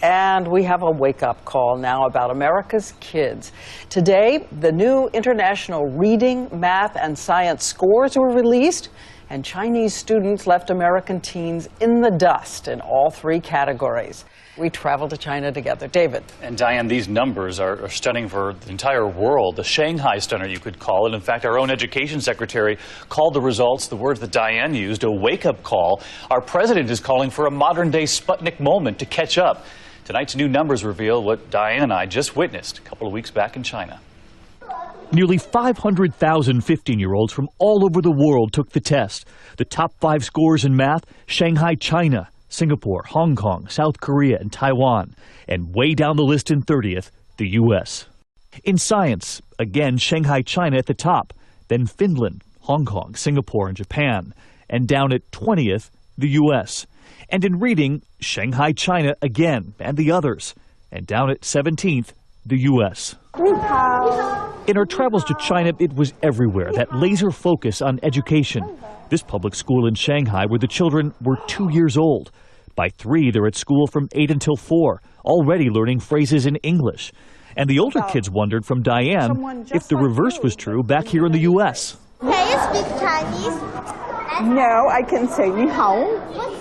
And we have a wake-up call now about America's kids. Today, the new international reading, math, and science scores were released, and Chinese students left American teens in the dust in all three categories. We traveled to China together. David. And Diane, these numbers are stunning for the entire world. The Shanghai stunner, you could call it. In fact, our own education secretary called the results, the words that Diane used, a wake-up call. Our president is calling for a modern-day Sputnik moment to catch up. Tonight's new numbers reveal what Diane and I just witnessed a couple of weeks back in China. Nearly 500,000 15-year-olds from all over the world took the test. The top 5 scores in math: Shanghai, China, Singapore, Hong Kong, South Korea, and Taiwan. And way down the list in 30th, the U.S. In science, again, Shanghai, China at the top, then Finland, Hong Kong, Singapore, and Japan. And down at 20th, the U.S. And in reading, Shanghai, China again, and the others. And down at 17th, the U.S. In our travels to China, it was everywhere, that laser focus on education. This public school in Shanghai where the children were 2 years old. By 3, they're at school from 8 until 4, already learning phrases in English. And the older kids wondered from Diane if the reverse was true back here in the U.S. Can you speak Chinese? No, I can say ni hao.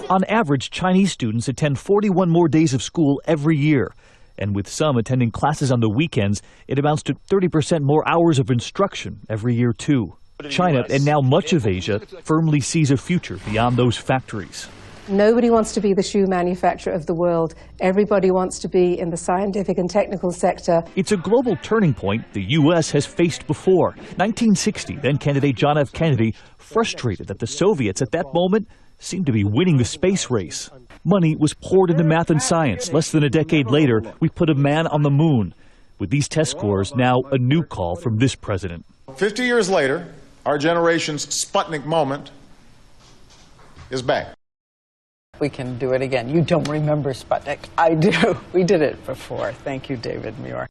On average, Chinese students attend 41 more days of school every year. And with some attending classes on the weekends, it amounts to 30% more hours of instruction every year, too. China, and now much of Asia, firmly sees a future beyond those factories. Nobody wants to be the shoe manufacturer of the world. Everybody wants to be in the scientific and technical sector. It's a global turning point the U.S. has faced before. 1960, then-candidate John F. Kennedy, frustrated that the Soviets at that moment seemed to be winning the space race. Money was poured into math and science. Less than a decade later, we put a man on the moon. With these test scores, now a new call from this president. 50 years later, our generation's Sputnik moment is back. We can do it again. You don't remember Sputnik. I do. We did it before. Thank you, David Muir.